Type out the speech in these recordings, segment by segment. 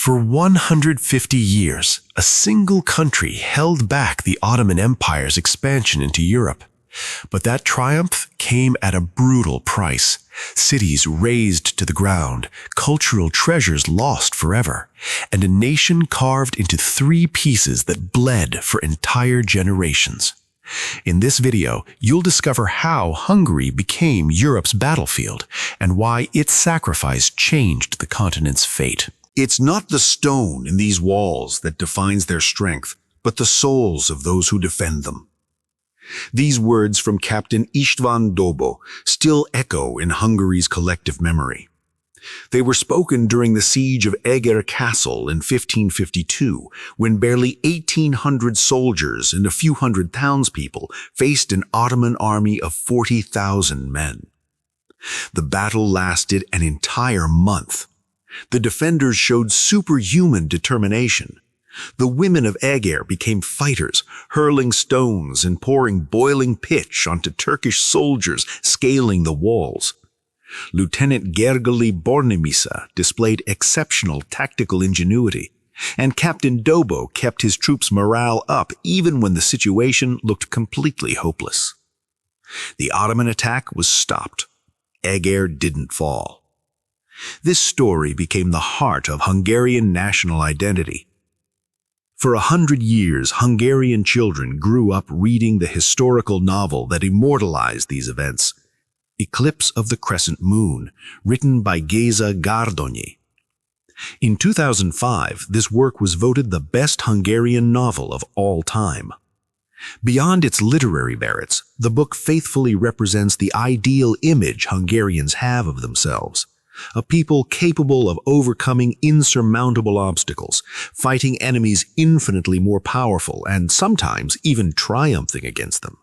For 150 years, a single country held back the Ottoman Empire's expansion into Europe. But that triumph came at a brutal price. Cities razed to the ground, cultural treasures lost forever, and a nation carved into three pieces that bled for entire generations. In this video, you'll discover how Hungary became Europe's battlefield and why its sacrifice changed the continent's fate. It's not the stone in these walls that defines their strength, but the souls of those who defend them. These words from Captain István Dobó still echo in Hungary's collective memory. They were spoken during the siege of Eger Castle in 1552, when barely 1,800 soldiers and a few hundred townspeople faced an Ottoman army of 40,000 men. The battle lasted an entire month. The defenders showed superhuman determination. The women of Eger became fighters, hurling stones and pouring boiling pitch onto Turkish soldiers scaling the walls. Lieutenant Gergely Bornemisa displayed exceptional tactical ingenuity, and Captain Dobó kept his troops' morale up even when the situation looked completely hopeless. The Ottoman attack was stopped. Eger didn't fall. This story became the heart of Hungarian national identity. For 100 years, Hungarian children grew up reading the historical novel that immortalized these events, Eclipse of the Crescent Moon, written by Géza Gárdonyi. In 2005, this work was voted the best Hungarian novel of all time. Beyond its literary merits, the book faithfully represents the ideal image Hungarians have of themselves. A people capable of overcoming insurmountable obstacles, fighting enemies infinitely more powerful, and sometimes even triumphing against them.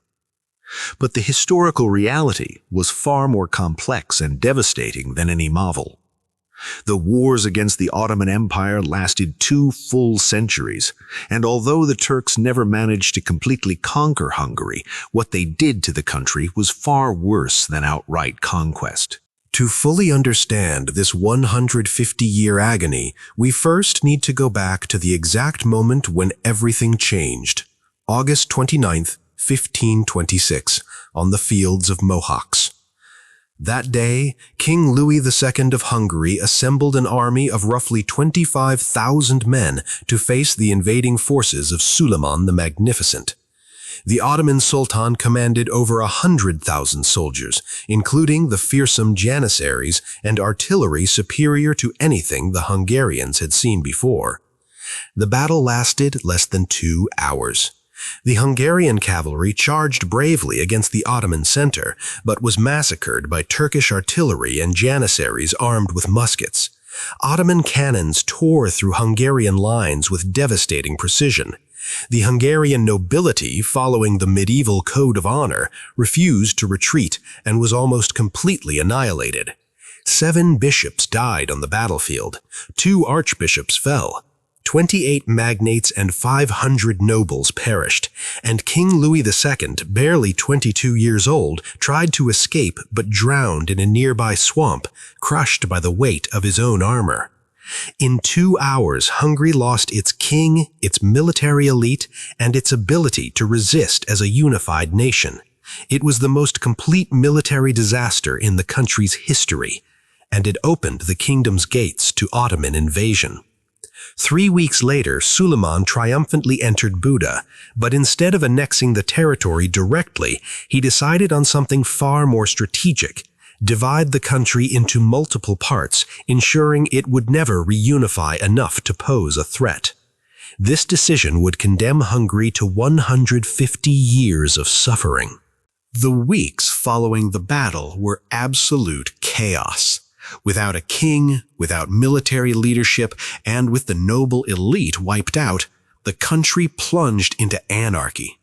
But the historical reality was far more complex and devastating than any novel. The wars against the Ottoman Empire lasted 2 full centuries, and although the Turks never managed to completely conquer Hungary, what they did to the country was far worse than outright conquest. To fully understand this 150-year agony, we first need to go back to the exact moment when everything changed, August 29th, 1526, on the fields of Mohács. That day, King Louis II of Hungary assembled an army of roughly 25,000 men to face the invading forces of Suleiman the Magnificent. The Ottoman Sultan commanded over 100,000 soldiers, including the fearsome Janissaries and artillery superior to anything the Hungarians had seen before. The battle lasted less than 2 hours. The Hungarian cavalry charged bravely against the Ottoman center, but was massacred by Turkish artillery and Janissaries armed with muskets. Ottoman cannons tore through Hungarian lines with devastating precision. The Hungarian nobility, following the medieval code of honor, refused to retreat and was almost completely annihilated. 7 bishops died on the battlefield. 2 archbishops fell. 28 magnates and 500 nobles perished, and King Louis II, barely 22 years old, tried to escape but drowned in a nearby swamp, crushed by the weight of his own armor. In 2 hours, Hungary lost its king, its military elite, and its ability to resist as a unified nation. It was the most complete military disaster in the country's history, and it opened the kingdom's gates to Ottoman invasion. 3 weeks later, Suleiman triumphantly entered Buda, but instead of annexing the territory directly, he decided on something far more strategic: divide the country into multiple parts, ensuring it would never reunify enough to pose a threat. This decision would condemn Hungary to 150 years of suffering. The weeks following the battle were absolute chaos. Without a king, without military leadership, and with the noble elite wiped out, the country plunged into anarchy.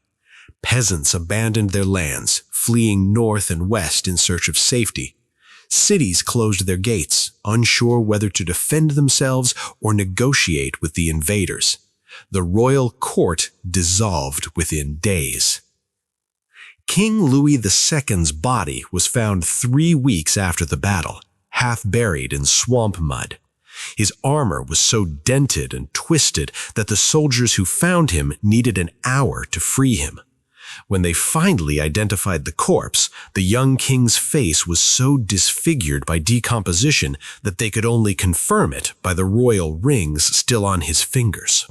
Peasants abandoned their lands, fleeing north and west in search of safety. Cities closed their gates, unsure whether to defend themselves or negotiate with the invaders. The royal court dissolved within days. King Louis II's body was found 3 weeks after the battle, half buried in swamp mud. His armor was so dented and twisted that the soldiers who found him needed an hour to free him. When they finally identified the corpse, the young king's face was so disfigured by decomposition that they could only confirm it by the royal rings still on his fingers.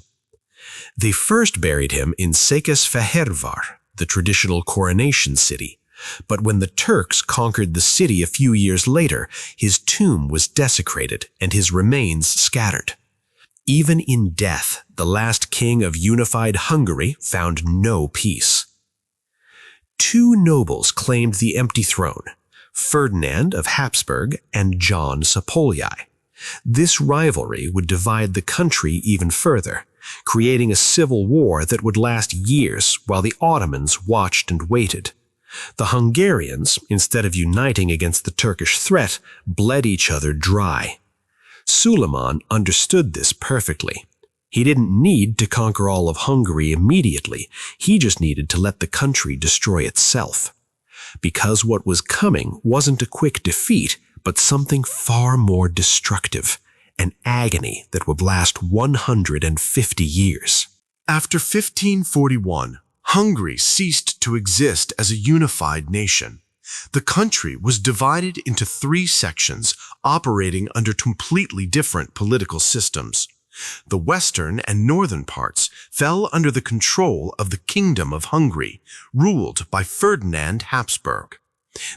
They first buried him in Székesfehérvár, the traditional coronation city. But when the Turks conquered the city a few years later, his tomb was desecrated and his remains scattered. Even in death, the last king of unified Hungary found no peace. Two nobles claimed the empty throne, Ferdinand of Habsburg and John Zápolyi. This rivalry would divide the country even further, creating a civil war that would last years while the Ottomans watched and waited. The Hungarians, instead of uniting against the Turkish threat, bled each other dry. Suleiman understood this perfectly. He didn't need to conquer all of Hungary immediately. He just needed to let the country destroy itself. Because what was coming wasn't a quick defeat, but something far more destructive, an agony that would last 150 years. After 1541, Hungary ceased to exist as a unified nation. The country was divided into 3 sections operating under completely different political systems. The western and northern parts fell under the control of the Kingdom of Hungary, ruled by Ferdinand Habsburg.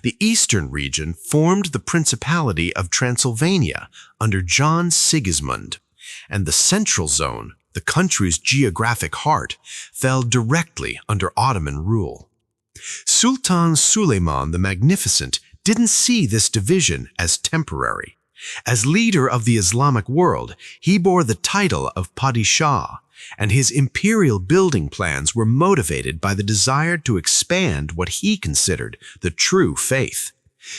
The eastern region formed the Principality of Transylvania under John Sigismund, and the central zone, the country's geographic heart, fell directly under Ottoman rule. Sultan Suleiman the Magnificent didn't see this division as temporary. As leader of the Islamic world, he bore the title of Padishah, and his imperial building plans were motivated by the desire to expand what he considered the true faith.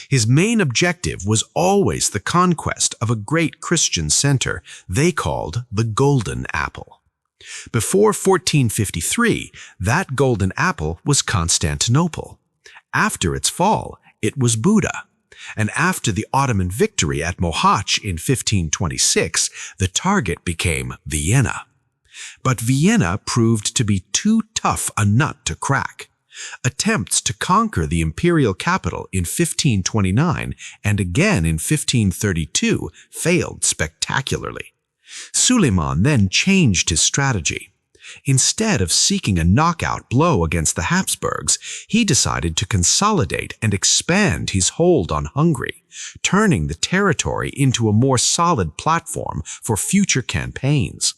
His main objective was always the conquest of a great Christian center they called the Golden Apple. Before 1453, that Golden Apple was Constantinople. After its fall, it was Buda. And after the Ottoman victory at Mohács in 1526, the target became Vienna. But Vienna proved to be too tough a nut to crack. Attempts to conquer the imperial capital in 1529 and again in 1532 failed spectacularly. Suleiman then changed his strategy. Instead of seeking a knockout blow against the Habsburgs, he decided to consolidate and expand his hold on Hungary, turning the territory into a more solid platform for future campaigns.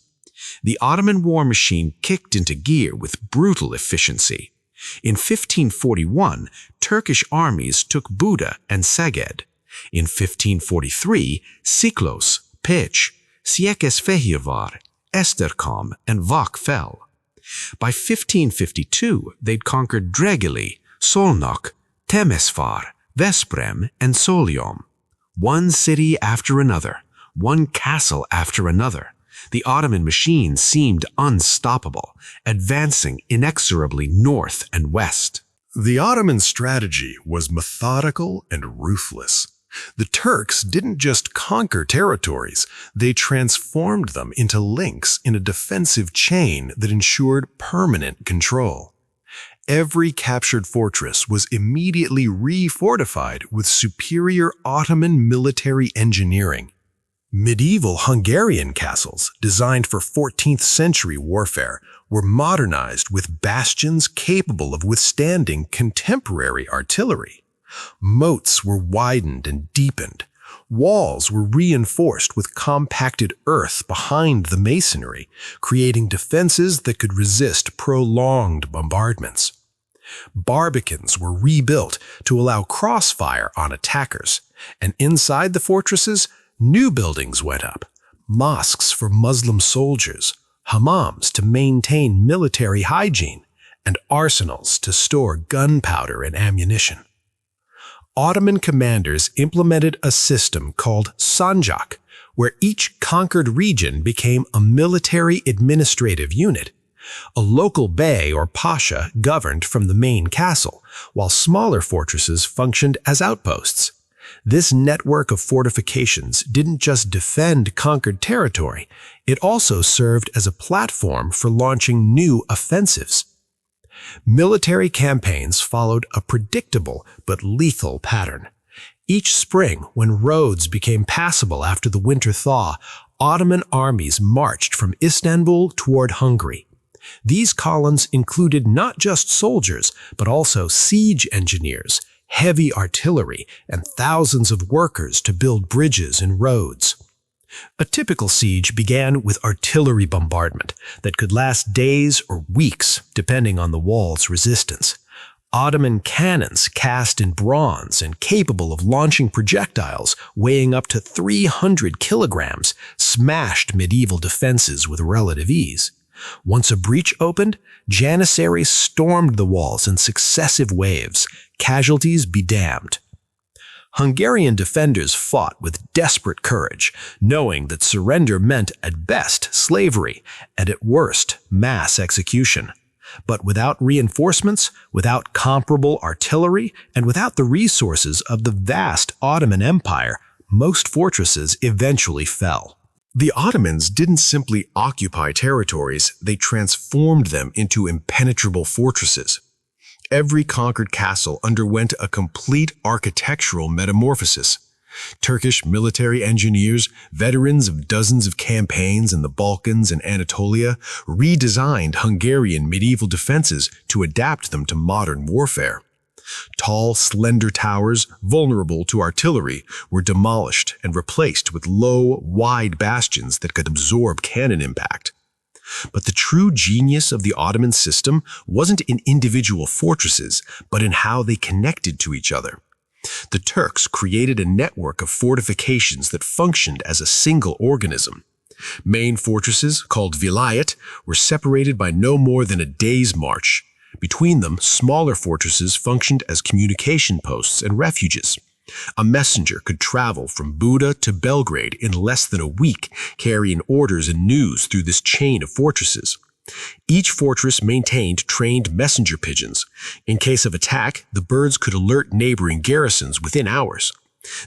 The Ottoman war machine kicked into gear with brutal efficiency. In 1541, Turkish armies took Buda and Szeged. In 1543, Siklos, Pécs, Székesfehérvár, Esztergom, and Vak fell. By 1552, they'd conquered Dregeli, Szolnok, Temesvár, Veszprém, and Szólyom. One city after another, one castle after another. The Ottoman machine seemed unstoppable, advancing inexorably north and west. The Ottoman strategy was methodical and ruthless. The Turks didn't just conquer territories, they transformed them into links in a defensive chain that ensured permanent control. Every captured fortress was immediately refortified with superior Ottoman military engineering. Medieval Hungarian castles, designed for 14th century warfare, were modernized with bastions capable of withstanding contemporary artillery. Moats were widened and deepened. Walls were reinforced with compacted earth behind the masonry, creating defenses that could resist prolonged bombardments. Barbicans were rebuilt to allow crossfire on attackers, and inside the fortresses, new buildings went up, mosques for Muslim soldiers, hammams to maintain military hygiene, and arsenals to store gunpowder and ammunition. Ottoman commanders implemented a system called sanjak, where each conquered region became a military administrative unit. A local bey or pasha governed from the main castle, while smaller fortresses functioned as outposts. This network of fortifications didn't just defend conquered territory, it also served as a platform for launching new offensives. Military campaigns followed a predictable but lethal pattern. Each spring, when roads became passable after the winter thaw, Ottoman armies marched from Istanbul toward Hungary. These columns included not just soldiers, but also siege engineers, heavy artillery, and thousands of workers to build bridges and roads. A typical siege began with artillery bombardment that could last days or weeks, depending on the wall's resistance. Ottoman cannons cast in bronze and capable of launching projectiles weighing up to 300 kilograms smashed medieval defenses with relative ease. Once a breach opened, Janissaries stormed the walls in successive waves, casualties be damned. Hungarian defenders fought with desperate courage, knowing that surrender meant at best slavery and at worst mass execution. But without reinforcements, without comparable artillery, and without the resources of the vast Ottoman Empire, most fortresses eventually fell. The Ottomans didn't simply occupy territories, they transformed them into impenetrable fortresses. Every conquered castle underwent a complete architectural metamorphosis. Turkish military engineers, veterans of dozens of campaigns in the Balkans and Anatolia, redesigned Hungarian medieval defenses to adapt them to modern warfare. Tall, slender towers, vulnerable to artillery, were demolished and replaced with low, wide bastions that could absorb cannon impact. But the true genius of the Ottoman system wasn't in individual fortresses, but in how they connected to each other. The Turks created a network of fortifications that functioned as a single organism. Main fortresses, called vilayet, were separated by no more than a day's march. Between them, smaller fortresses functioned as communication posts and refuges. A messenger could travel from Buda to Belgrade in less than a week, carrying orders and news through this chain of fortresses. Each fortress maintained trained messenger pigeons. In case of attack, the birds could alert neighboring garrisons within hours.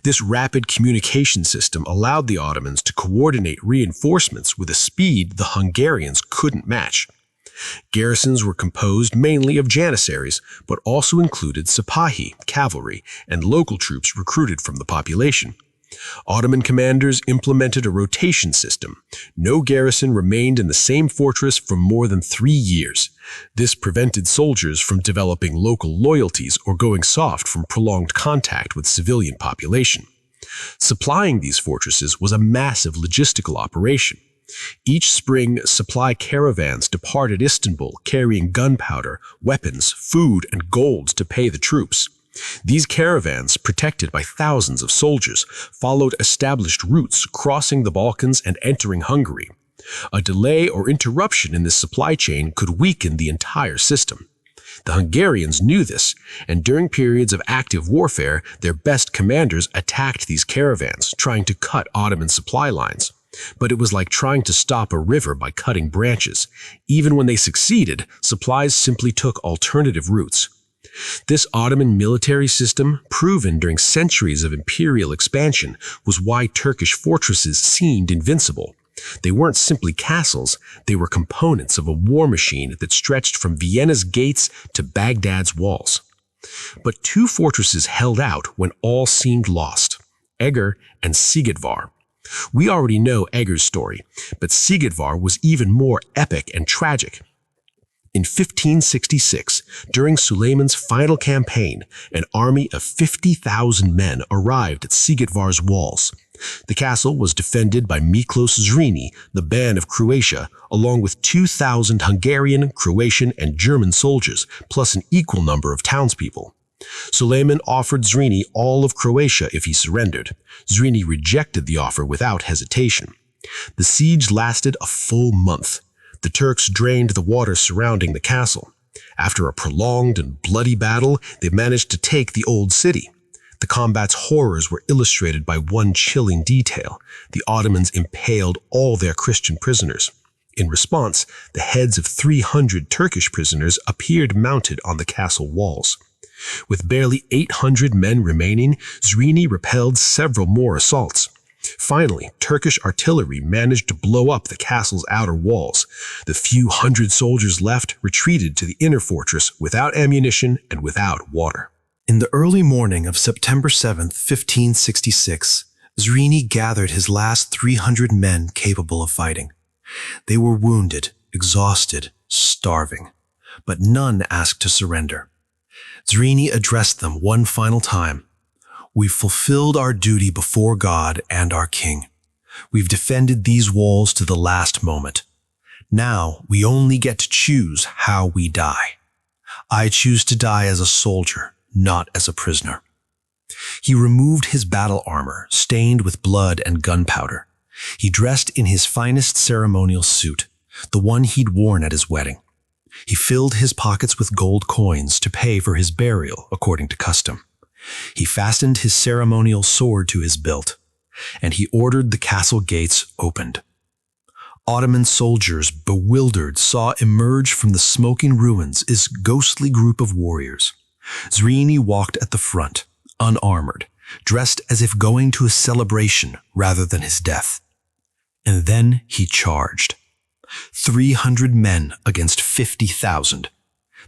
This rapid communication system allowed the Ottomans to coordinate reinforcements with a speed the Hungarians couldn't match. Garrisons were composed mainly of Janissaries, but also included Sipahi, cavalry, and local troops recruited from the population. Ottoman commanders implemented a rotation system. No garrison remained in the same fortress for more than 3 years. This prevented soldiers from developing local loyalties or going soft from prolonged contact with civilian population. Supplying these fortresses was a massive logistical operation. Each spring, supply caravans departed Istanbul carrying gunpowder, weapons, food, and gold to pay the troops. These caravans, protected by thousands of soldiers, followed established routes crossing the Balkans and entering Hungary. A delay or interruption in this supply chain could weaken the entire system. The Hungarians knew this, and during periods of active warfare, their best commanders attacked these caravans, trying to cut Ottoman supply lines. But it was like trying to stop a river by cutting branches. Even when they succeeded, supplies simply took alternative routes. This Ottoman military system, proven during centuries of imperial expansion, was why Turkish fortresses seemed invincible. They weren't simply castles, they were components of a war machine that stretched from Vienna's gates to Baghdad's walls. But two fortresses held out when all seemed lost: Eger and Sigedvar. We already know Eger's story, but Sigedvar was even more epic and tragic. In 1566, during Suleiman's final campaign, an army of 50,000 men arrived at Sigedvar's walls. The castle was defended by Miklos Zrini, the Ban of Croatia, along with 2,000 Hungarian, Croatian, and German soldiers, plus an equal number of townspeople. Suleiman offered Zrini all of Croatia if he surrendered. Zrini rejected the offer without hesitation. The siege lasted a full month. The Turks drained the water surrounding the castle. After a prolonged and bloody battle, they managed to take the old city. The combat's horrors were illustrated by one chilling detail: the Ottomans impaled all their Christian prisoners. In response, the heads of 300 Turkish prisoners appeared mounted on the castle walls. With barely 800 men remaining, Zrini repelled several more assaults. Finally, Turkish artillery managed to blow up the castle's outer walls. The few hundred soldiers left retreated to the inner fortress without ammunition and without water. In the early morning of September 7, 1566, Zrini gathered his last 300 men capable of fighting. They were wounded, exhausted, starving, but none asked to surrender. Zrini addressed them one final time. "We've fulfilled our duty before God and our king. We've defended these walls to the last moment. Now we only get to choose how we die. I choose to die as a soldier, not as a prisoner." He removed his battle armor, stained with blood and gunpowder. He dressed in his finest ceremonial suit, the one he'd worn at his wedding. He filled his pockets with gold coins to pay for his burial according to custom. He fastened his ceremonial sword to his belt, and he ordered the castle gates opened. Ottoman soldiers, bewildered, saw emerge from the smoking ruins his ghostly group of warriors. Zrini walked at the front, unarmored, dressed as if going to a celebration rather than his death. And then he charged. 300 men against 50,000.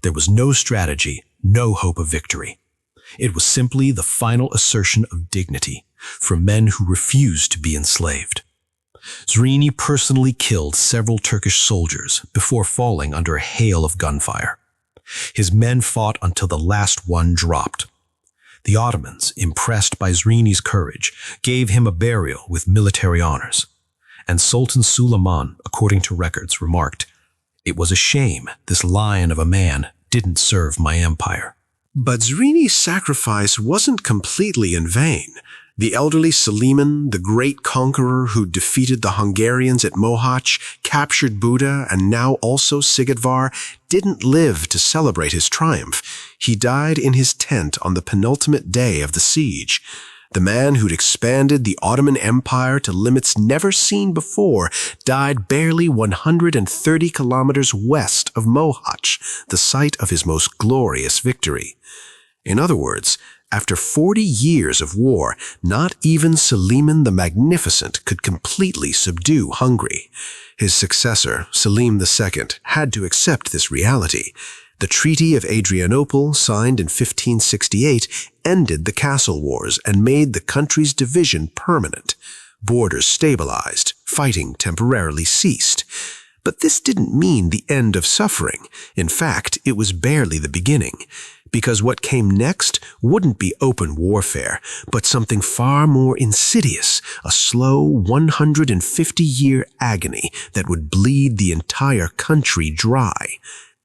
There was no strategy, no hope of victory. It was simply the final assertion of dignity for men who refused to be enslaved. Zrini personally killed several Turkish soldiers before falling under a hail of gunfire. His men fought until the last one dropped. The Ottomans, impressed by Zrini's courage, gave him a burial with military honors. And Sultan Suleiman, according to records, remarked, "It was a shame this lion of a man didn't serve my empire." But Zrini's sacrifice wasn't completely in vain. The elderly Suleiman, the great conqueror who defeated the Hungarians at Mohács, captured Buda, and now also Sigedvar, didn't live to celebrate his triumph. He died in his tent on the penultimate day of the siege. The man who'd expanded the Ottoman Empire to limits never seen before died barely 130 kilometers west of Mohács, the site of his most glorious victory. In other words, after 40 years of war, not even Suleiman the Magnificent could completely subdue Hungary. His successor, Selim II, had to accept this reality. The Treaty of Adrianople, signed in 1568, ended the castle wars and made the country's division permanent. Borders stabilized, fighting temporarily ceased. But this didn't mean the end of suffering. In fact, it was barely the beginning. Because what came next wouldn't be open warfare, but something far more insidious, a slow 150-year agony that would bleed the entire country dry.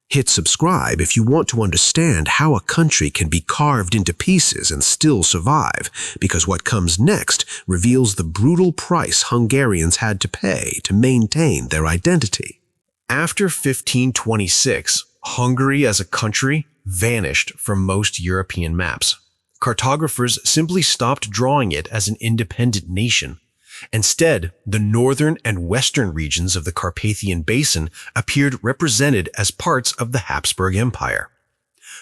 Hit subscribe if you want to understand how a country can be carved into pieces and still survive, because what comes next reveals the brutal price Hungarians had to pay to maintain their identity. After 1526, Hungary as a country vanished from most European maps. Cartographers simply stopped drawing it as an independent nation. Instead, the northern and western regions of the Carpathian Basin appeared represented as parts of the Habsburg Empire.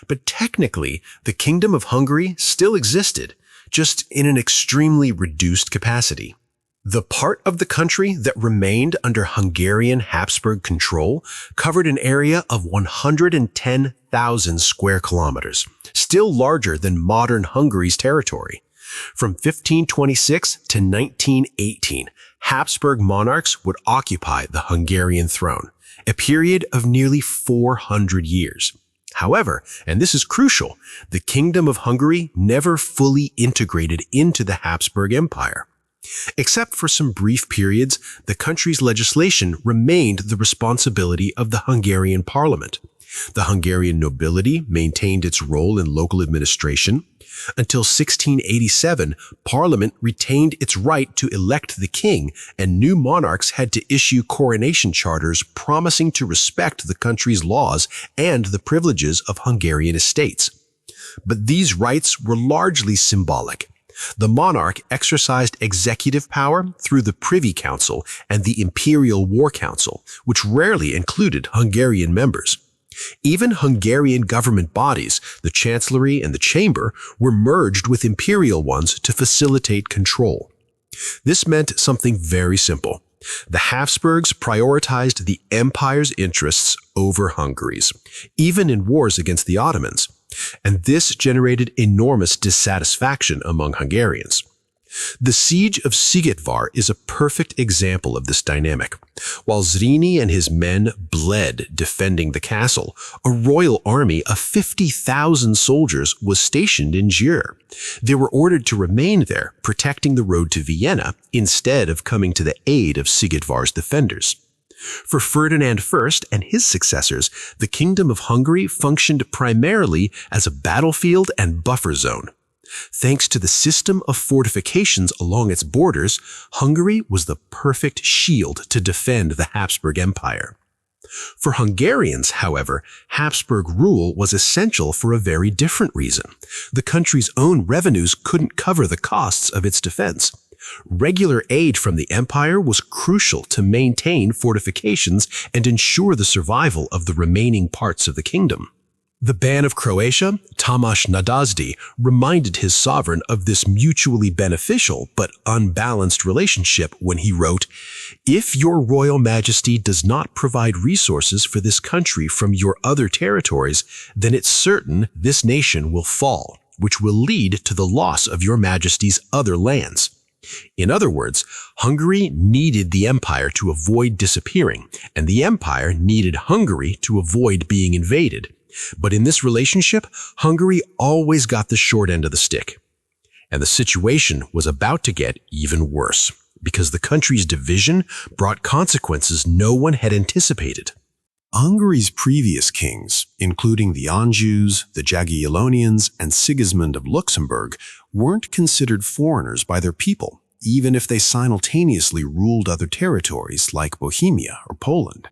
But technically, the Kingdom of Hungary still existed, just in an extremely reduced capacity. The part of the country that remained under Hungarian Habsburg control covered an area of 110,000 square kilometers, still larger than modern Hungary's territory. From 1526 to 1918, Habsburg monarchs would occupy the Hungarian throne, a period of nearly 400 years. However, and this is crucial, the Kingdom of Hungary never fully integrated into the Habsburg Empire. Except for some brief periods, the country's legislation remained the responsibility of the Hungarian parliament. The Hungarian nobility maintained its role in local administration. Until 1687, Parliament retained its right to elect the king, and new monarchs had to issue coronation charters promising to respect the country's laws and the privileges of Hungarian estates. But these rights were largely symbolic. The monarch exercised executive power through the Privy Council and the Imperial War Council, which rarely included Hungarian members. Even Hungarian government bodies, the Chancellery and the Chamber, were merged with imperial ones to facilitate control. This meant something very simple. The Habsburgs prioritized the empire's interests over Hungary's, even in wars against the Ottomans, and this generated enormous dissatisfaction among Hungarians. The siege of Szigetvar is a perfect example of this dynamic. While Zrínyi and his men bled defending the castle, a royal army of 50,000 soldiers was stationed in Győr. They were ordered to remain there, protecting the road to Vienna, instead of coming to the aid of Szigetvar's defenders. For Ferdinand I and his successors, the Kingdom of Hungary functioned primarily as a battlefield and buffer zone. Thanks to the system of fortifications along its borders, Hungary was the perfect shield to defend the Habsburg Empire. For Hungarians, however, Habsburg rule was essential for a very different reason. The country's own revenues couldn't cover the costs of its defense. Regular aid from the empire was crucial to maintain fortifications and ensure the survival of the remaining parts of the kingdom. The Ban of Croatia, Tomasz Nadasdy, reminded his sovereign of this mutually beneficial but unbalanced relationship when he wrote, "If your royal majesty does not provide resources for this country from your other territories, then it's certain this nation will fall, which will lead to the loss of your majesty's other lands." In other words, Hungary needed the empire to avoid disappearing, and the empire needed Hungary to avoid being invaded. But in this relationship, Hungary always got the short end of the stick. And the situation was about to get even worse, because the country's division brought consequences no one had anticipated. Hungary's previous kings, including the Anjous, the Jagiellonians, and Sigismund of Luxembourg, weren't considered foreigners by their people, even if they simultaneously ruled other territories like Bohemia or Poland.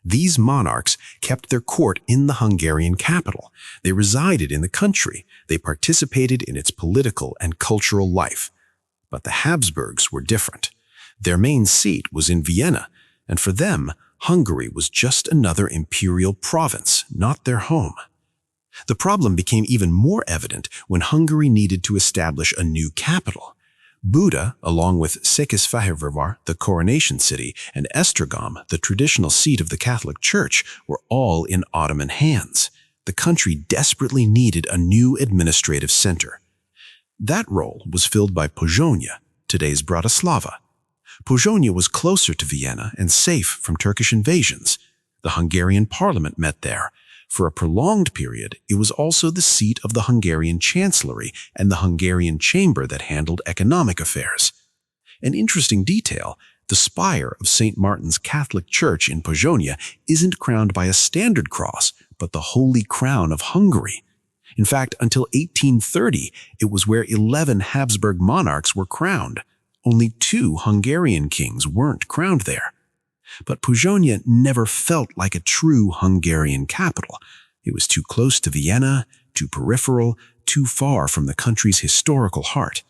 These monarchs kept their court in the Hungarian capital. They resided in the country. They participated in its political and cultural life. But the Habsburgs were different. Their main seat was in Vienna, and for them, Hungary was just another imperial province, not their home. The problem became even more evident when Hungary needed to establish a new capital. Buda, along with Székesfehérvár, the coronation city, and Esztergom, the traditional seat of the Catholic Church, were all in Ottoman hands. The country desperately needed a new administrative center. That role was filled by Pozsony, today's Bratislava. Pozsony was closer to Vienna and safe from Turkish invasions. The Hungarian parliament met there. For a prolonged period, it was also the seat of the Hungarian Chancellery and the Hungarian Chamber that handled economic affairs. An interesting detail, the spire of St. Martin's Catholic Church in Pozsony isn't crowned by a standard cross, but the Holy Crown of Hungary. In fact, until 1830, it was where 11 Habsburg monarchs were crowned. Only 2 Hungarian kings weren't crowned there. But Pozsony never felt like a true Hungarian capital. It was too close to Vienna, too peripheral, too far from the country's historical heart.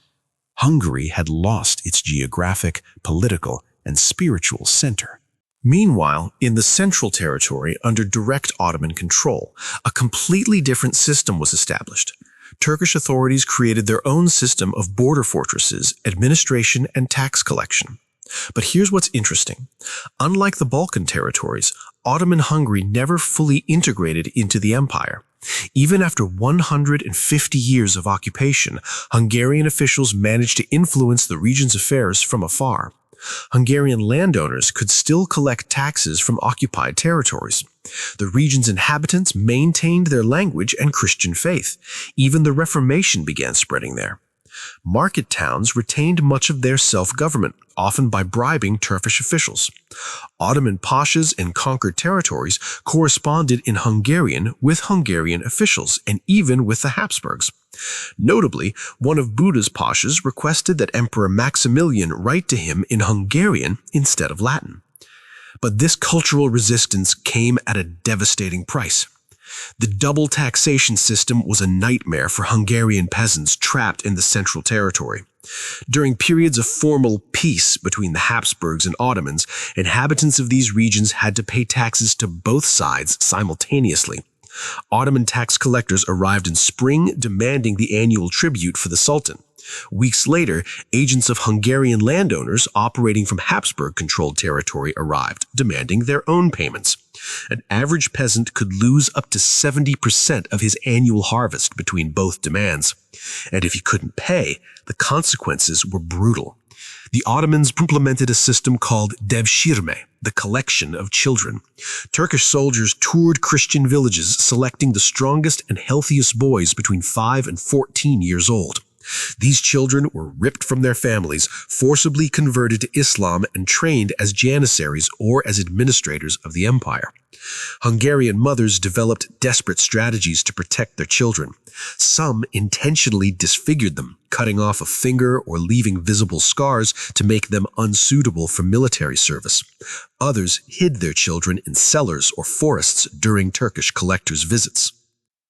Hungary had lost its geographic, political, and spiritual center. Meanwhile, in the Central Territory, under direct Ottoman control, a completely different system was established. Turkish authorities created their own system of border fortresses, administration, and tax collection. But here's what's interesting. Unlike the Balkan territories, Ottoman Hungary never fully integrated into the empire. Even after 150 years of occupation, Hungarian officials managed to influence the region's affairs from afar. Hungarian landowners could still collect taxes from occupied territories. The region's inhabitants maintained their language and Christian faith. Even the Reformation began spreading there. Market towns retained much of their self-government, often by bribing Turkish officials. Ottoman pashas in conquered territories corresponded in Hungarian with Hungarian officials and even with the Habsburgs. Notably, one of Buda's pashas requested that Emperor Maximilian write to him in Hungarian instead of Latin. But this cultural resistance came at a devastating price. The double taxation system was a nightmare for Hungarian peasants trapped in the Central Territory. During periods of formal peace between the Habsburgs and Ottomans, inhabitants of these regions had to pay taxes to both sides simultaneously. Ottoman tax collectors arrived in spring demanding the annual tribute for the Sultan. Weeks later, agents of Hungarian landowners operating from Habsburg-controlled territory arrived, demanding their own payments. An average peasant could lose up to 70% of his annual harvest between both demands. And if he couldn't pay, the consequences were brutal. The Ottomans implemented a system called devshirme, the collection of children. Turkish soldiers toured Christian villages, selecting the strongest and healthiest boys between 5 and 14 years old. These children were ripped from their families, forcibly converted to Islam, and trained as Janissaries or as administrators of the empire. Hungarian mothers developed desperate strategies to protect their children. Some intentionally disfigured them, cutting off a finger or leaving visible scars to make them unsuitable for military service. Others hid their children in cellars or forests during Turkish collectors' visits.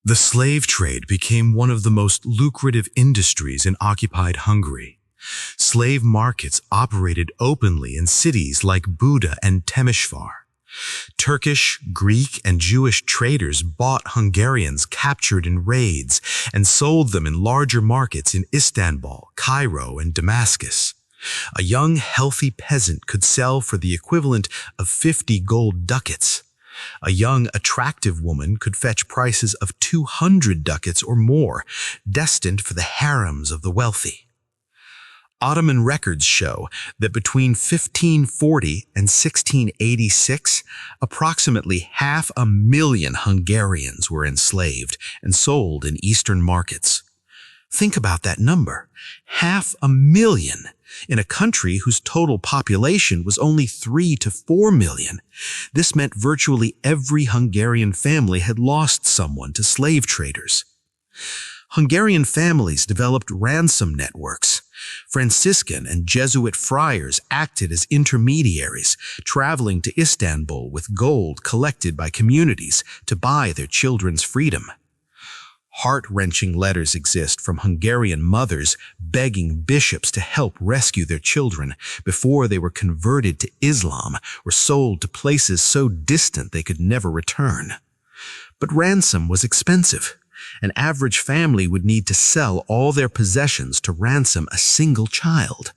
The slave trade became one of the most lucrative industries in occupied Hungary. Slave markets operated openly in cities like Buda and Temesvar. Turkish, Greek, and Jewish traders bought Hungarians captured in raids and sold them in larger markets in Istanbul, Cairo, and Damascus. A young, healthy peasant could sell for the equivalent of 50 gold ducats. A young, attractive woman could fetch prices of 200 ducats or more, destined for the harems of the wealthy. Ottoman records show that between 1540 and 1686, approximately 500,000 Hungarians were enslaved and sold in Eastern markets. Think about that number, 500,000, in a country whose total population was only 3 to 4 million. This meant virtually every Hungarian family had lost someone to slave traders. Hungarian families developed ransom networks. Franciscan and Jesuit friars acted as intermediaries, traveling to Istanbul with gold collected by communities to buy their children's freedom. Heart-wrenching letters exist from Hungarian mothers begging bishops to help rescue their children before they were converted to Islam or sold to places so distant they could never return. But ransom was expensive. An average family would need to sell all their possessions to ransom a single child.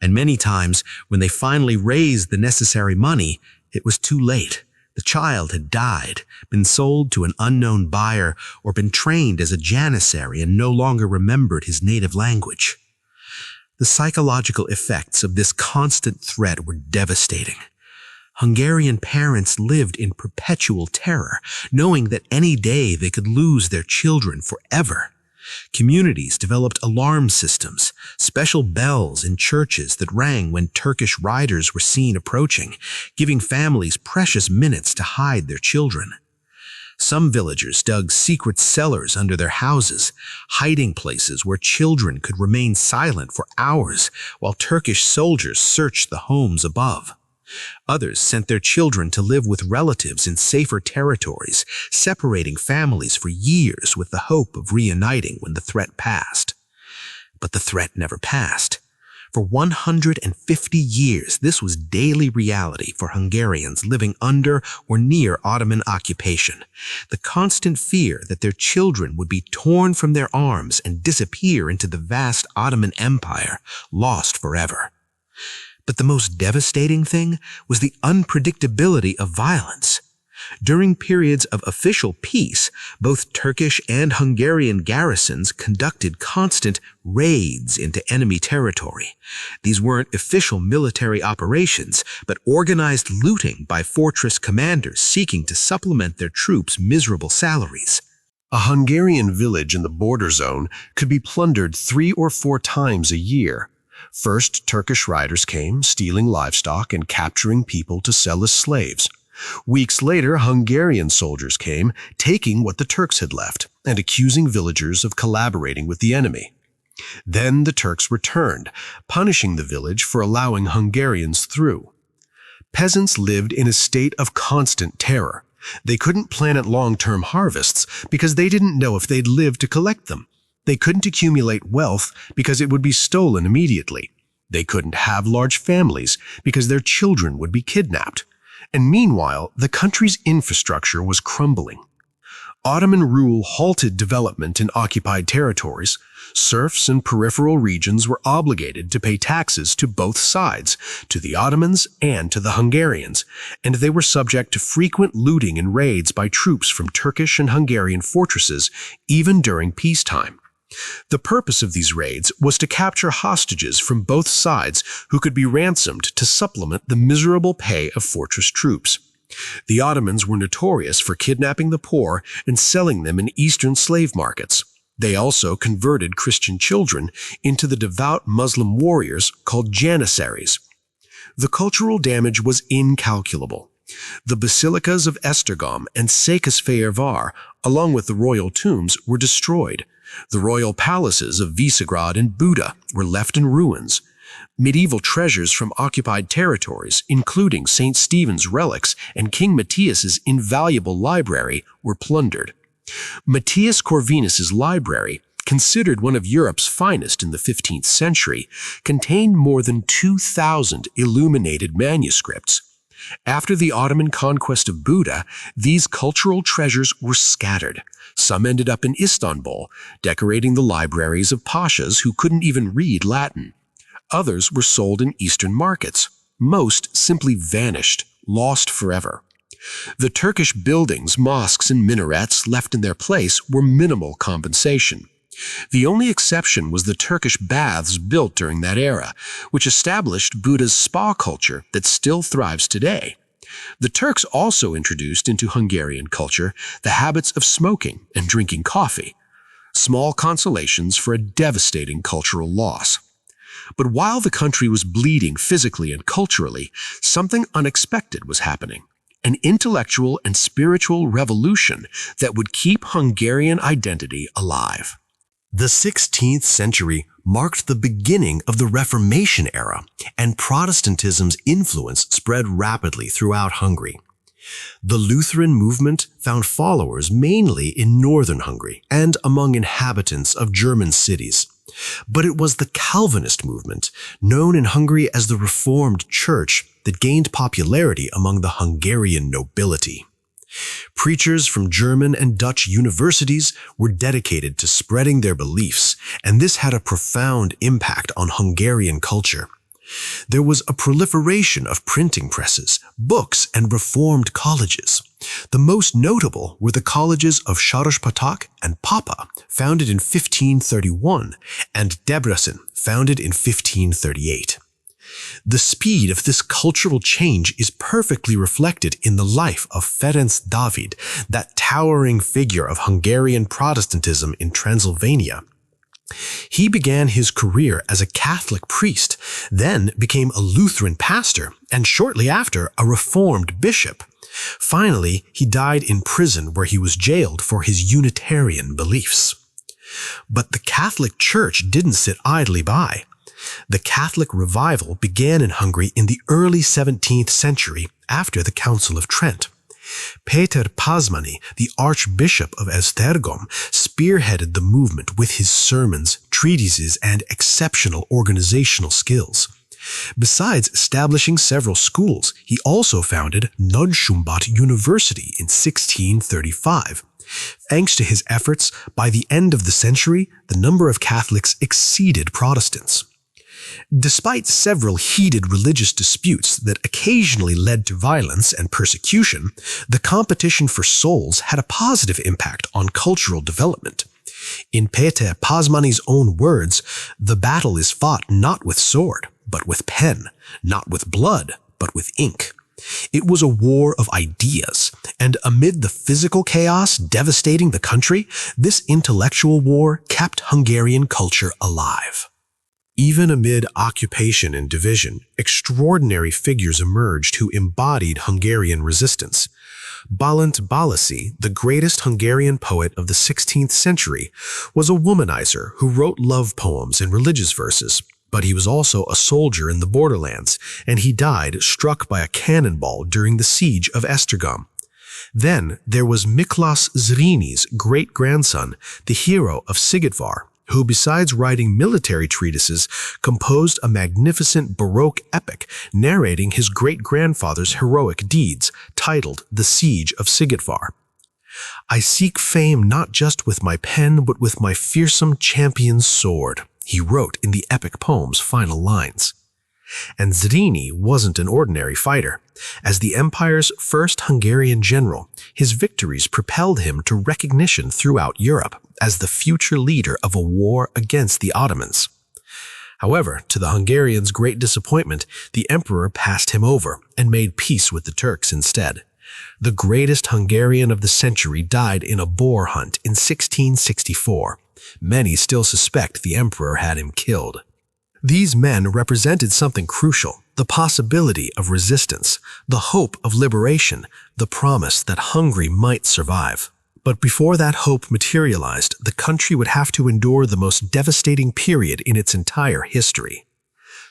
And many times, when they finally raised the necessary money, it was too late. The child had died, been sold to an unknown buyer, or been trained as a janissary and no longer remembered his native language. The psychological effects of this constant threat were devastating. Hungarian parents lived in perpetual terror, knowing that any day they could lose their children forever. Communities developed alarm systems, special bells in churches that rang when Turkish riders were seen approaching, giving families precious minutes to hide their children. Some villagers dug secret cellars under their houses, hiding places where children could remain silent for hours while Turkish soldiers searched the homes above. Others sent their children to live with relatives in safer territories, separating families for years with the hope of reuniting when the threat passed. But the threat never passed. For 150 years, this was daily reality for Hungarians living under or near Ottoman occupation. The constant fear that their children would be torn from their arms and disappear into the vast Ottoman Empire, lost forever. But the most devastating thing was the unpredictability of violence. During periods of official peace, both Turkish and Hungarian garrisons conducted constant raids into enemy territory. These weren't official military operations, but organized looting by fortress commanders seeking to supplement their troops' miserable salaries. A Hungarian village in the border zone could be plundered 3 or 4 times a year. First, Turkish riders came, stealing livestock and capturing people to sell as slaves. Weeks later, Hungarian soldiers came, taking what the Turks had left, and accusing villagers of collaborating with the enemy. Then the Turks returned, punishing the village for allowing Hungarians through. Peasants lived in a state of constant terror. They couldn't plant long-term harvests because they didn't know if they'd live to collect them. They couldn't accumulate wealth because it would be stolen immediately. They couldn't have large families because their children would be kidnapped. And meanwhile, the country's infrastructure was crumbling. Ottoman rule halted development in occupied territories. Serfs in peripheral regions were obligated to pay taxes to both sides, to the Ottomans and to the Hungarians, and they were subject to frequent looting and raids by troops from Turkish and Hungarian fortresses, even during peacetime. The purpose of these raids was to capture hostages from both sides who could be ransomed to supplement the miserable pay of fortress troops. The Ottomans were notorious for kidnapping the poor and selling them in eastern slave markets. They also converted Christian children into the devout Muslim warriors called Janissaries. The cultural damage was incalculable. The basilicas of Esztergom and Székesfehérvár, along with the royal tombs, were destroyed. The royal palaces of Visegrad and Buda were left in ruins. Medieval treasures from occupied territories, including St. Stephen's relics and King Matthias's invaluable library, were plundered. Matthias Corvinus's library, considered one of Europe's finest in the 15th century, contained more than 2,000 illuminated manuscripts. After the Ottoman conquest of Buda, these cultural treasures were scattered. Some ended up in Istanbul, decorating the libraries of pashas who couldn't even read Latin. Others were sold in Eastern markets. Most simply vanished, lost forever. The Turkish buildings, mosques, and minarets left in their place were minimal compensation. The only exception was the Turkish baths built during that era, which established Buda's spa culture that still thrives today. The Turks also introduced into Hungarian culture the habits of smoking and drinking coffee, small consolations for a devastating cultural loss. But while the country was bleeding physically and culturally, something unexpected was happening. An intellectual and spiritual revolution that would keep Hungarian identity alive. The 16th century marked the beginning of the Reformation era, and Protestantism's influence spread rapidly throughout Hungary. The Lutheran movement found followers mainly in northern Hungary and among inhabitants of German cities. But it was the Calvinist movement, known in Hungary as the Reformed Church, that gained popularity among the Hungarian nobility. Preachers from German and Dutch universities were dedicated to spreading their beliefs, and this had a profound impact on Hungarian culture. There was a proliferation of printing presses, books, and reformed colleges. The most notable were the colleges of Sarospatak and Papa, founded in 1531, and Debrecen, founded in 1538. The speed of this cultural change is perfectly reflected in the life of Ferenc David, that towering figure of Hungarian Protestantism in Transylvania. He began his career as a Catholic priest, then became a Lutheran pastor, and shortly after, a Reformed bishop. Finally, he died in prison where he was jailed for his Unitarian beliefs. But the Catholic Church didn't sit idly by. The Catholic revival began in Hungary in the early 17th century after the Council of Trent. Péter Pázmány, the Archbishop of Esztergom, spearheaded the movement with his sermons, treatises, and exceptional organizational skills. Besides establishing several schools, he also founded Nagyszombat University in 1635. Thanks to his efforts, by the end of the century, the number of Catholics exceeded Protestants. Despite several heated religious disputes that occasionally led to violence and persecution, the competition for souls had a positive impact on cultural development. In Péter Pázmány's own words, the battle is fought not with sword, but with pen, not with blood, but with ink. It was a war of ideas, and amid the physical chaos devastating the country, this intellectual war kept Hungarian culture alive. Even amid occupation and division, extraordinary figures emerged who embodied Hungarian resistance. Bálint Balassi, the greatest Hungarian poet of the 16th century, was a womanizer who wrote love poems and religious verses, but he was also a soldier in the borderlands, and he died struck by a cannonball during the siege of Esztergom. Then there was Miklas Zrini's great-grandson, the hero of Sigetvar, who besides writing military treatises, composed a magnificent Baroque epic narrating his great-grandfather's heroic deeds, titled The Siege of Sigetvar. "I seek fame not just with my pen, but with my fearsome champion's sword," he wrote in the epic poem's final lines. And Zrini wasn't an ordinary fighter. As the empire's first Hungarian general, his victories propelled him to recognition throughout Europe as the future leader of a war against the Ottomans. However, to the Hungarians' great disappointment, the emperor passed him over and made peace with the Turks instead. The greatest Hungarian of the century died in a boar hunt in 1664. Many still suspect the emperor had him killed. These men represented something crucial: the possibility of resistance, the hope of liberation, the promise that Hungary might survive. But before that hope materialized, the country would have to endure the most devastating period in its entire history.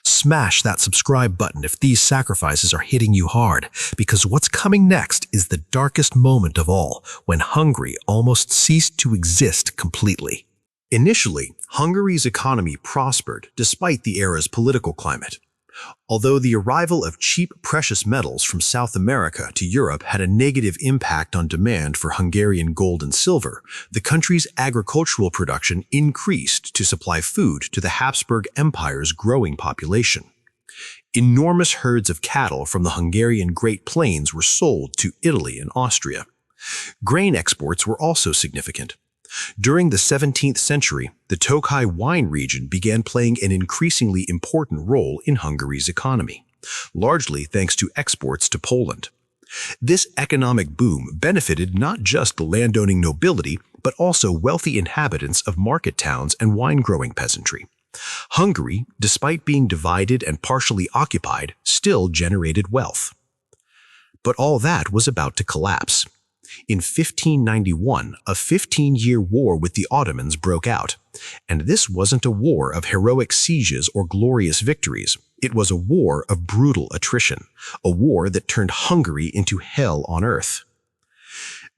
Smash that subscribe button if these sacrifices are hitting you hard, because what's coming next is the darkest moment of all, when Hungary almost ceased to exist completely. Initially, Hungary's economy prospered despite the era's political climate. Although the arrival of cheap precious metals from South America to Europe had a negative impact on demand for Hungarian gold and silver, the country's agricultural production increased to supply food to the Habsburg Empire's growing population. Enormous herds of cattle from the Hungarian Great Plains were sold to Italy and Austria. Grain exports were also significant. During the 17th century, the Tokaj wine region began playing an increasingly important role in Hungary's economy, largely thanks to exports to Poland. This economic boom benefited not just the landowning nobility, but also wealthy inhabitants of market towns and wine-growing peasantry. Hungary, despite being divided and partially occupied, still generated wealth. But all that was about to collapse. In 1591, a 15-year war with the Ottomans broke out, and this wasn't a war of heroic sieges or glorious victories. It was a war of brutal attrition, a war that turned Hungary into hell on earth.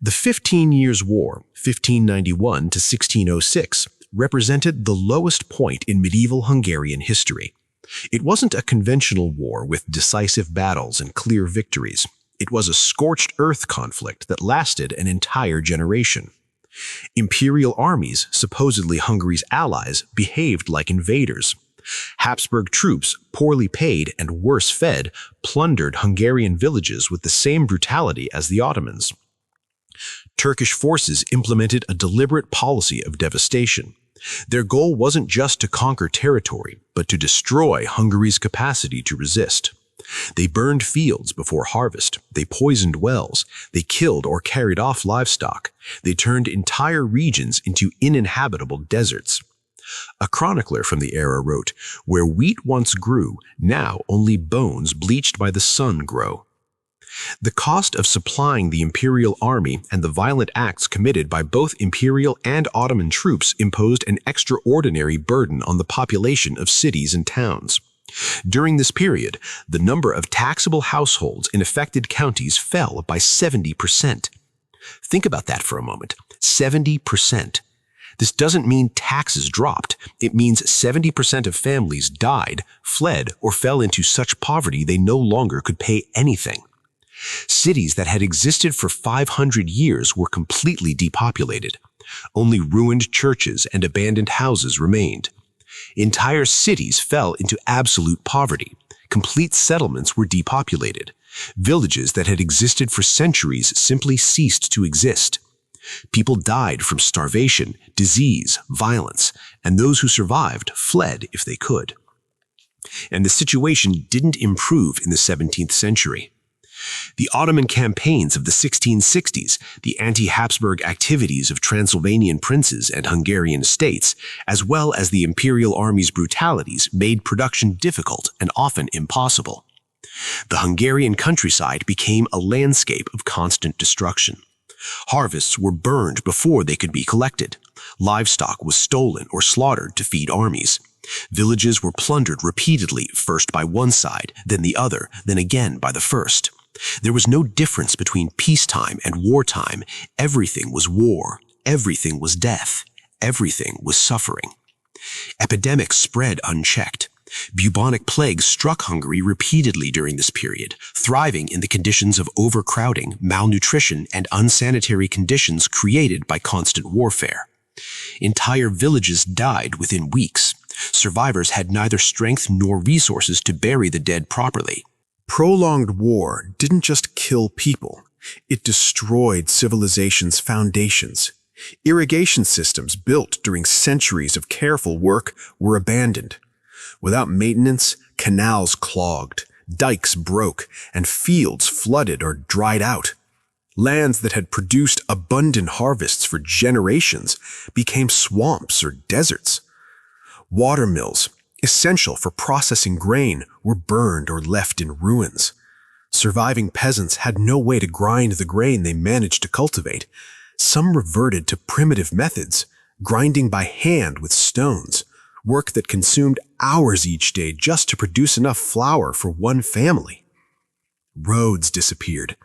The 15 Years' War, 1591 to 1606, represented the lowest point in medieval Hungarian history. It wasn't a conventional war with decisive battles and clear victories. It was a scorched earth conflict that lasted an entire generation. Imperial armies, supposedly Hungary's allies, behaved like invaders. Habsburg troops, poorly paid and worse fed, plundered Hungarian villages with the same brutality as the Ottomans. Turkish forces implemented a deliberate policy of devastation. Their goal wasn't just to conquer territory, but to destroy Hungary's capacity to resist. They burned fields before harvest, they poisoned wells, they killed or carried off livestock, they turned entire regions into uninhabitable deserts. A chronicler from the era wrote, "Where wheat once grew, now only bones bleached by the sun grow." The cost of supplying the imperial army and the violent acts committed by both imperial and Ottoman troops imposed an extraordinary burden on the population of cities and towns. During this period, the number of taxable households in affected counties fell by 70%. Think about that for a moment. 70%. This doesn't mean taxes dropped. It means 70% of families died, fled, or fell into such poverty they no longer could pay anything. Cities that had existed for 500 years were completely depopulated. Only ruined churches and abandoned houses remained. Entire cities fell into absolute poverty. Complete settlements were depopulated. Villages that had existed for centuries simply ceased to exist. People died from starvation, disease, violence, and those who survived fled if they could. And the situation didn't improve in the 17th century. The Ottoman campaigns of the 1660s, the anti-Habsburg activities of Transylvanian princes and Hungarian states, as well as the imperial army's brutalities, made production difficult and often impossible. The Hungarian countryside became a landscape of constant destruction. Harvests were burned before they could be collected. Livestock was stolen or slaughtered to feed armies. Villages were plundered repeatedly, first by one side, then the other, then again by the first. There was no difference between peacetime and wartime. Everything was war. Everything was death. Everything was suffering. Epidemics spread unchecked. Bubonic plague struck Hungary repeatedly during this period, thriving in the conditions of overcrowding, malnutrition, and unsanitary conditions created by constant warfare. Entire villages died within weeks. Survivors had neither strength nor resources to bury the dead properly. Prolonged war didn't just kill people, it destroyed civilization's foundations. Irrigation systems built during centuries of careful work were abandoned. Without maintenance, canals clogged, dikes broke, and fields flooded or dried out. Lands that had produced abundant harvests for generations became swamps or deserts. Water mills, essential for processing grain, were burned or left in ruins. Surviving peasants had no way to grind the grain they managed to cultivate. Some reverted to primitive methods, grinding by hand with stones, work that consumed hours each day just to produce enough flour for one family. Roads disappeared.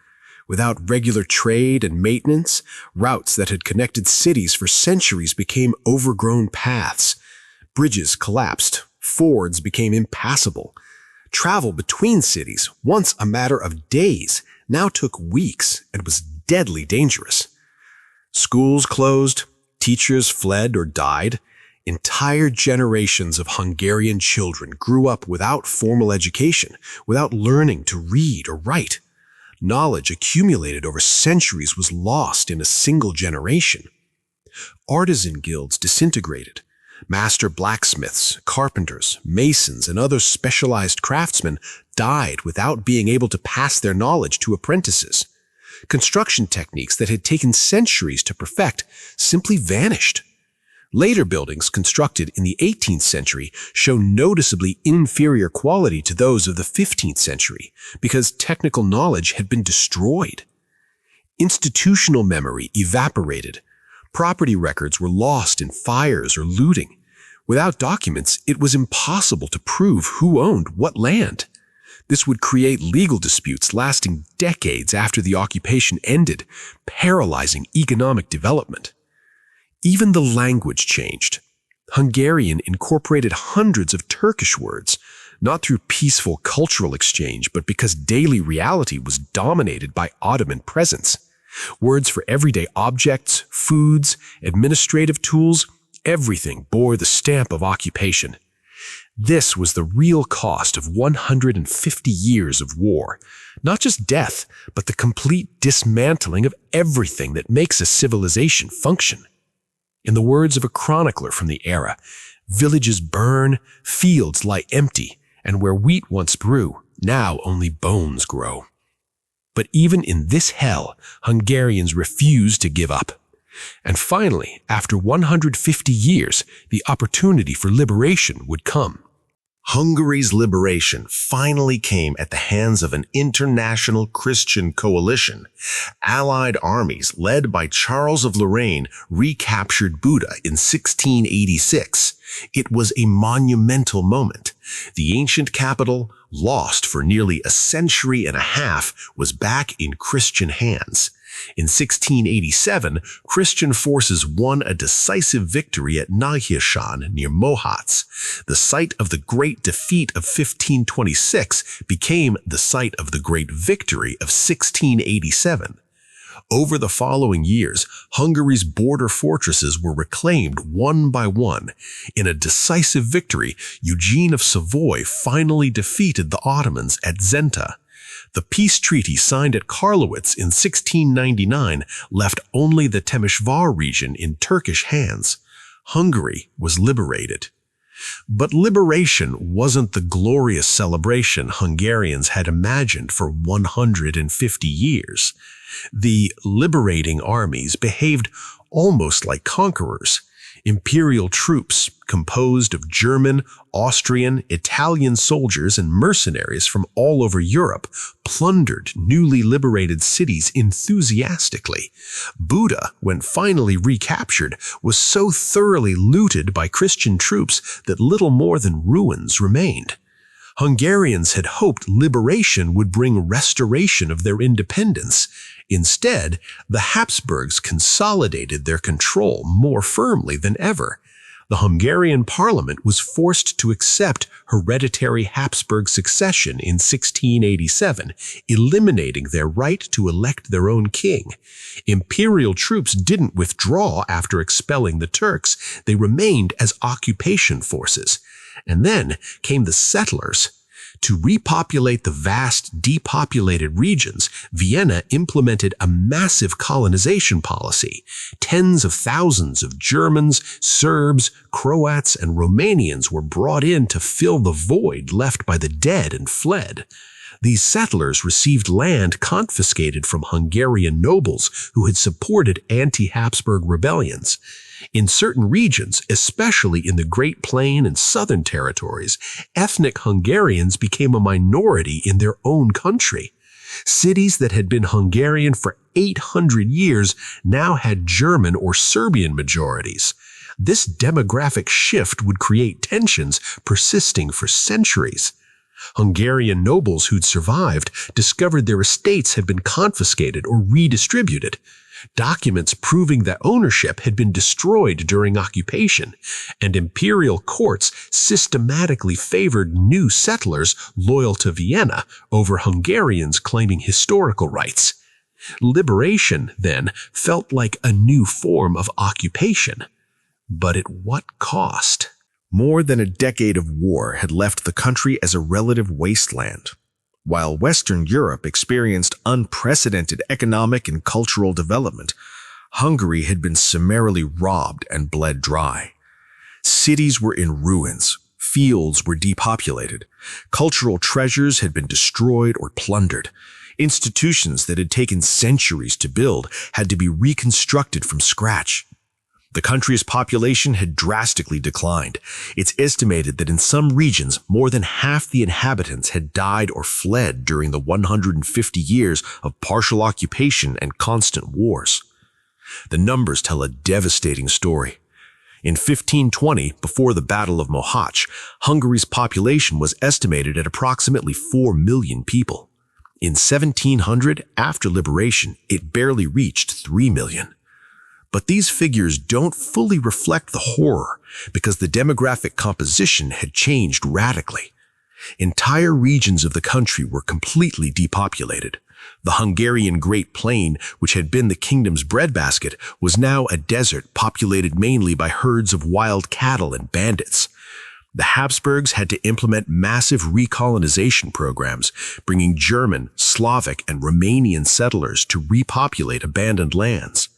Without regular trade and maintenance, routes that had connected cities for centuries became overgrown paths. Bridges collapsed. Fords became impassable. Travel between cities, once a matter of days, now took weeks and was deadly dangerous. Schools closed, teachers fled or died. Entire generations of Hungarian children grew up without formal education, without learning to read or write. Knowledge accumulated over centuries was lost in a single generation. Artisan guilds disintegrated. Master blacksmiths, carpenters, masons, and other specialized craftsmen died without being able to pass their knowledge to apprentices. Construction techniques that had taken centuries to perfect simply vanished. Later buildings constructed in the 18th century show noticeably inferior quality to those of the 15th century because technical knowledge had been destroyed. Institutional memory evaporated. Property records were lost in fires or looting. Without documents, it was impossible to prove who owned what land. This would create legal disputes lasting decades after the occupation ended, paralyzing economic development. Even the language changed. Hungarian incorporated hundreds of Turkish words, not through peaceful cultural exchange, but because daily reality was dominated by Ottoman presence. Words for everyday objects, foods, administrative tools, everything bore the stamp of occupation. This was the real cost of 150 years of war. Not just death, but the complete dismantling of everything that makes a civilization function. In the words of a chronicler from the era, villages burn, fields lie empty, and where wheat once grew, now only bones grow. But even in this hell, Hungarians refused to give up. And finally, after 150 years, the opportunity for liberation would come. Hungary's liberation finally came at the hands of an international Christian coalition. Allied armies led by Charles of Lorraine recaptured Buda in 1686. It was a monumental moment. The ancient capital, lost for nearly a century and a half, was back in Christian hands. In 1687, Christian forces won a decisive victory at Nagyasan near Mohács. The site of the great defeat of 1526 became the site of the great victory of 1687. Over the following years, Hungary's border fortresses were reclaimed one by one. In a decisive victory, Eugene of Savoy finally defeated the Ottomans at Zenta. The peace treaty signed at Karlowitz in 1699 left only the Temesvar region in Turkish hands. Hungary was liberated. But liberation wasn't the glorious celebration Hungarians had imagined for 150 years. The liberating armies behaved almost like conquerors. Imperial troops, composed of German, Austrian, Italian soldiers and mercenaries from all over Europe, plundered newly liberated cities enthusiastically. Buda, when finally recaptured, was so thoroughly looted by Christian troops that little more than ruins remained. Hungarians had hoped liberation would bring restoration of their independence. Instead, the Habsburgs consolidated their control more firmly than ever. The Hungarian parliament was forced to accept hereditary Habsburg succession in 1687, eliminating their right to elect their own king. Imperial troops didn't withdraw after expelling the Turks. They remained as occupation forces. And then came the settlers. To repopulate the vast, depopulated regions, Vienna implemented a massive colonization policy. Tens of thousands of Germans, Serbs, Croats, and Romanians were brought in to fill the void left by the dead and fled. These settlers received land confiscated from Hungarian nobles who had supported anti-Habsburg rebellions. In certain regions, especially in the Great Plain and southern territories, ethnic Hungarians became a minority in their own country. Cities that had been Hungarian for 800 years now had German or Serbian majorities. This demographic shift would create tensions persisting for centuries. Hungarian nobles who'd survived discovered their estates had been confiscated or redistributed. Documents proving that ownership had been destroyed during occupation, and imperial courts systematically favored new settlers loyal to Vienna over Hungarians claiming historical rights. Liberation, then, felt like a new form of occupation. But at what cost? More than a decade of war had left the country as a relative wasteland. While Western Europe experienced unprecedented economic and cultural development, Hungary had been summarily robbed and bled dry. Cities were in ruins, fields were depopulated, cultural treasures had been destroyed or plundered. Institutions that had taken centuries to build had to be reconstructed from scratch. The country's population had drastically declined. It's estimated that in some regions, more than half the inhabitants had died or fled during the 150 years of partial occupation and constant wars. The numbers tell a devastating story. In 1520, before the Battle of Mohács, Hungary's population was estimated at approximately 4 million people. In 1700, after liberation, it barely reached 3 million. But these figures don't fully reflect the horror because the demographic composition had changed radically. Entire regions of the country were completely depopulated. The Hungarian Great Plain, which had been the kingdom's breadbasket, was now a desert populated mainly by herds of wild cattle and bandits. The Habsburgs had to implement massive recolonization programs, bringing German, Slavic, and Romanian settlers to repopulate abandoned lands.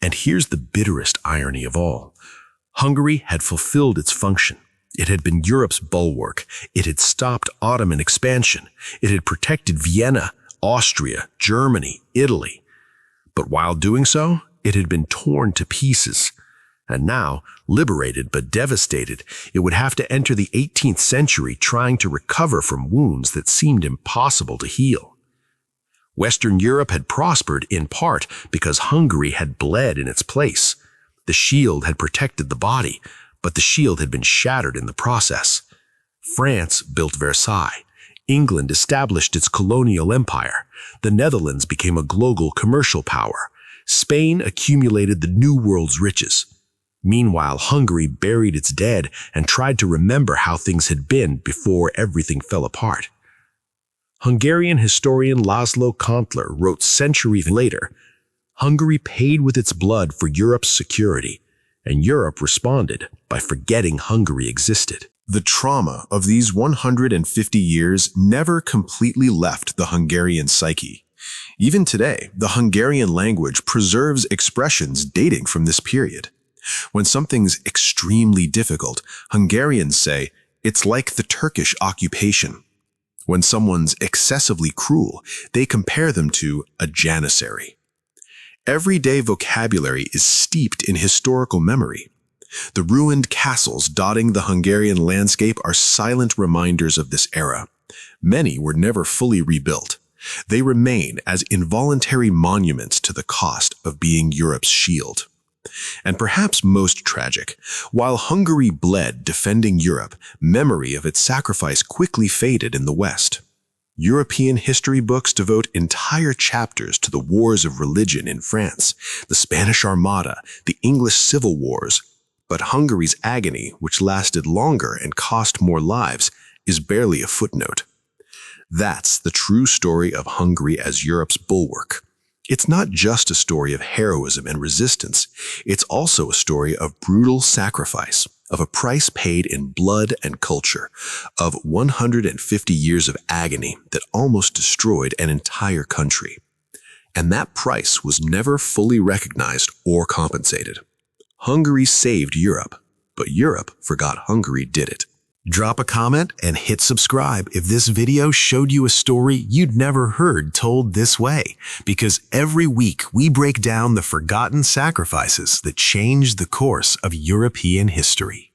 And here's the bitterest irony of all. Hungary had fulfilled its function. It had been Europe's bulwark. It had stopped Ottoman expansion. It had protected Vienna, Austria, Germany, Italy. But while doing so, it had been torn to pieces. And now, liberated but devastated, it would have to enter the 18th century trying to recover from wounds that seemed impossible to heal. Western Europe had prospered in part because Hungary had bled in its place. The shield had protected the body, but the shield had been shattered in the process. France built Versailles. England established its colonial empire. The Netherlands became a global commercial power. Spain accumulated the New World's riches. Meanwhile, Hungary buried its dead and tried to remember how things had been before everything fell apart. Hungarian historian Laszlo Kontler wrote centuries later, Hungary paid with its blood for Europe's security, and Europe responded by forgetting Hungary existed. The trauma of these 150 years never completely left the Hungarian psyche. Even today, the Hungarian language preserves expressions dating from this period. When something's extremely difficult, Hungarians say, "It's like the Turkish occupation." When someone's excessively cruel, they compare them to a Janissary. Everyday vocabulary is steeped in historical memory. The ruined castles dotting the Hungarian landscape are silent reminders of this era. Many were never fully rebuilt. They remain as involuntary monuments to the cost of being Europe's shield. And perhaps most tragic, while Hungary bled defending Europe, memory of its sacrifice quickly faded in the West. European history books devote entire chapters to the wars of religion in France, the Spanish Armada, the English Civil Wars, but Hungary's agony, which lasted longer and cost more lives, is barely a footnote. That's the true story of Hungary as Europe's bulwark. It's not just a story of heroism and resistance, it's also a story of brutal sacrifice, of a price paid in blood and culture, of 150 years of agony that almost destroyed an entire country. And that price was never fully recognized or compensated. Hungary saved Europe, but Europe forgot Hungary did it. Drop a comment and hit subscribe if this video showed you a story you'd never heard told this way, because every week we break down the forgotten sacrifices that changed the course of European history.